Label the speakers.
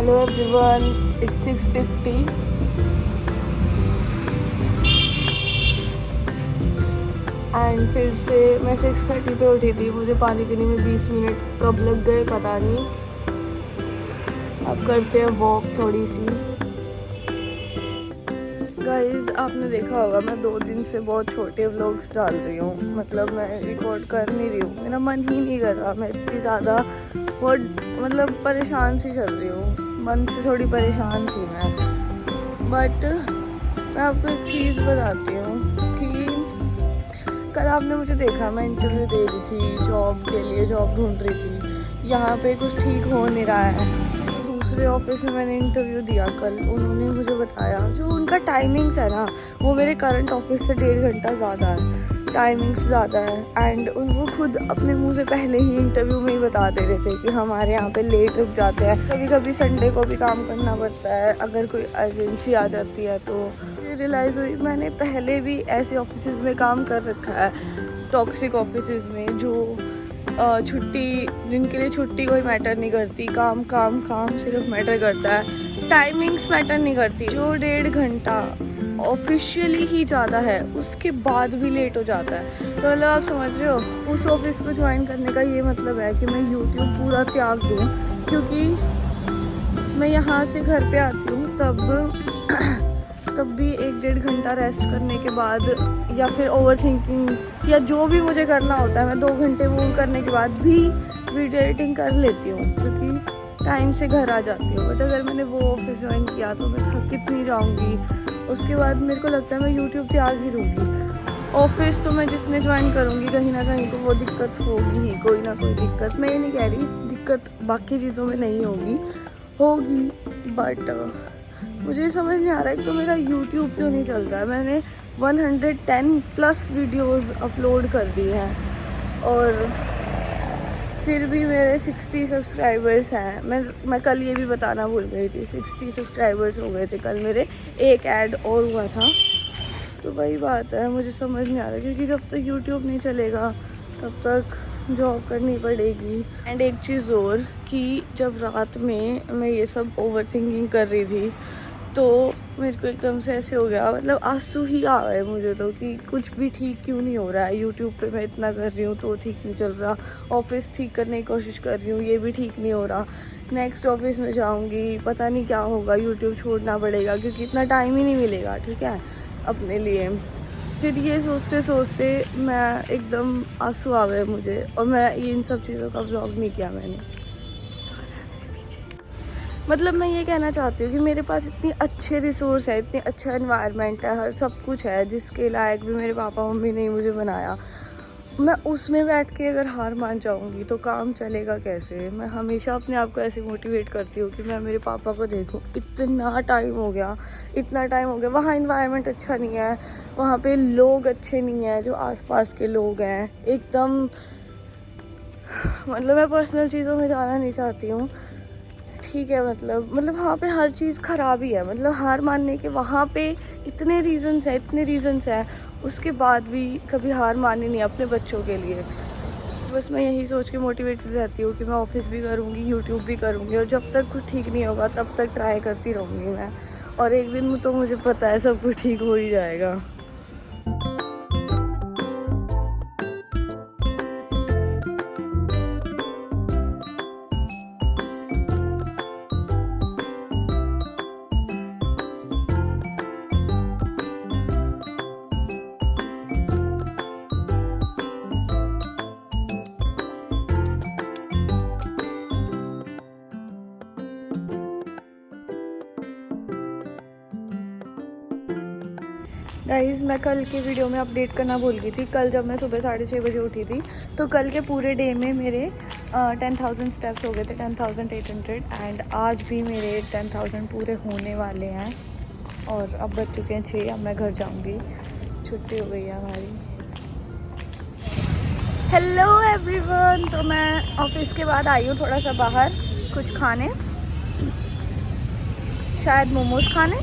Speaker 1: Hello everyone, it's 6:50 and फिर से मैं 6:30 पे उठी थी। मुझे पानी पीने में 20 मिनट कब लग गए पता नहीं। अब करते हैं वॉक थोड़ी सी। गाइस, आपने देखा होगा मैं 2 दिन से बहुत छोटे व्लॉग्स डाल रही हूँ। मतलब मैं रिकॉर्ड कर नहीं रही हूँ, मेरा मन ही नहीं कर रहा। मैं इतनी ज़्यादा बहुत परेशान सी चल रही हूँ, मन से थोड़ी परेशान थी मैं। बट मैं आपको एक चीज़ बताती हूँ कि कल आपने मुझे देखा, मैं इंटरव्यू दे रही थी जॉब के लिए, जॉब ढूंढ रही थी। यहाँ पे कुछ ठीक हो नहीं रहा है। दूसरे ऑफिस में मैंने इंटरव्यू दिया कल, उन्होंने मुझे बताया जो उनका टाइमिंग्स है ना, वो मेरे करंट ऑफिस से 1.5 घंटा ज़्यादा है, टाइमिंग्स ज़्यादा है। एंड उनको खुद अपने मुंह से पहले ही इंटरव्यू में ही बता दे रहे थे कि हमारे यहाँ पे लेट रुक जाते हैं, कभी कभी संडे को भी काम करना पड़ता है अगर कोई अर्जेंसी आ जाती है। तो रियलाइज़ हुई मैंने पहले भी ऐसे ऑफिस में काम कर रखा है, टॉक्सिक ऑफिस में, जो छुट्टी, जिनके लिए छुट्टी कोई मैटर नहीं करती, काम काम काम सिर्फ मैटर करता है, टाइमिंग्स मैटर नहीं करती। जो 1.5 घंटा ऑफिशियली ही ज़्यादा है उसके बाद भी लेट हो जाता है। तो मतलब आप समझ रहे हो, उस ऑफिस को ज्वाइन करने का ये मतलब है कि मैं यूट्यूब पूरा त्याग दूँ, क्योंकि मैं यहाँ से घर पे आती हूँ तब भी 1-1.5 घंटा रेस्ट करने के बाद या फिर ओवर थिंकिंग या जो भी मुझे करना होता है, मैं 2 घंटे वो करने के बाद भी वीडियो एडिटिंग कर लेती हूँ, क्योंकि टाइम से घर आ जाती हूँ। बट अगर मैंने वो ऑफिस ज्वाइन किया तो मैं थक कितनी जाऊँगी। उसके बाद मेरे को लगता है मैं यूट्यूब त्याग ही दूँगी। ऑफिस तो मैं जितने ज्वाइन करूँगी कहीं ना कहीं तो वो दिक्कत होगी ही, कोई ना कोई दिक्कत। मैं ये नहीं कह रही दिक्कत बाकी चीज़ों में नहीं होगी, बट मुझे समझ नहीं आ रहा है तो मेरा यूट्यूब क्यों नहीं चल रहा है। मैंने 110+ वीडियोस अपलोड कर दिए हैं और फिर भी मेरे 60 सब्सक्राइबर्स हैं। मैं कल ये भी बताना भूल गई थी, 60 सब्सक्राइबर्स हो गए थे कल मेरे, एक ऐड और हुआ था। तो वही बात है, मुझे समझ नहीं आ रहा, क्योंकि जब तक यूट्यूब नहीं चलेगा तब तक जॉब करनी पड़ेगी। एंड एक चीज़ और कि जब रात में मैं ये सब ओवर थिंकिंग कर रही थी तो मेरे को एकदम से ऐसे हो गया, मतलब आंसू ही आ गए मुझे तो, कि कुछ भी ठीक क्यों नहीं हो रहा है। यूट्यूब पे मैं इतना कर रही हूँ तो ठीक नहीं चल रहा, ऑफिस ठीक करने की कोशिश कर रही हूँ, ये भी ठीक नहीं हो रहा। नेक्स्ट ऑफिस में जाऊँगी पता नहीं क्या होगा, यूट्यूब छोड़ना पड़ेगा क्योंकि इतना टाइम ही नहीं मिलेगा, ठीक है, अपने लिए। फिर ये सोचते सोचते मैं एकदम आंसू आ गए मुझे, और मैं इन सब चीज़ों का व्लॉग नहीं किया मैंने। मतलब मैं ये कहना चाहती हूँ कि मेरे पास इतनी अच्छे रिसोर्स है, इतनी अच्छा एनवायरनमेंट है, हर सब कुछ है जिसके लायक भी मेरे पापा मम्मी ने मुझे बनाया। मैं उसमें बैठ के अगर हार मान जाऊँगी तो काम चलेगा कैसे। मैं हमेशा अपने आप को ऐसे मोटिवेट करती हूँ कि मैं मेरे पापा को देखूँ, इतना टाइम हो गया, वहाँ एनवायरनमेंट अच्छा नहीं है, वहाँ पे लोग अच्छे नहीं हैं, जो आसपास के लोग हैं एकदम, मतलब मैं पर्सनल चीज़ों में जाना नहीं चाहती हूँ, ठीक है। मतलब वहाँ पे हर चीज़ ख़राब ही है। मतलब हार मानने के वहाँ पे इतने रीज़न्स हैं, उसके बाद भी कभी हार मानी नहीं अपने बच्चों के लिए। बस मैं यही सोच के मोटिवेटेड रहती हूँ कि मैं ऑफिस भी करूँगी, यूट्यूब भी करूँगी, और जब तक कुछ ठीक नहीं होगा तब तक ट्राई करती रहूँगी मैं, और एक दिन तो मुझे पता है सब कुछ ठीक हो ही जाएगा। गाइज़, मैं कल की वीडियो में अपडेट करना भूल गई थी। कल जब मैं सुबह 6:30 बजे उठी थी तो कल के पूरे डे में मेरे 10,000 स्टेप्स हो गए थे, 10,800। एंड आज भी मेरे 10,000 पूरे होने वाले हैं। और अब बज चुके हैं 6, अब मैं घर जाऊंगी, छुट्टी हो गई है हमारी। हेलो एवरीवन, तो मैं ऑफिस के बाद आई हूँ थोड़ा सा बाहर कुछ खाने, शायद मोमोज खाने।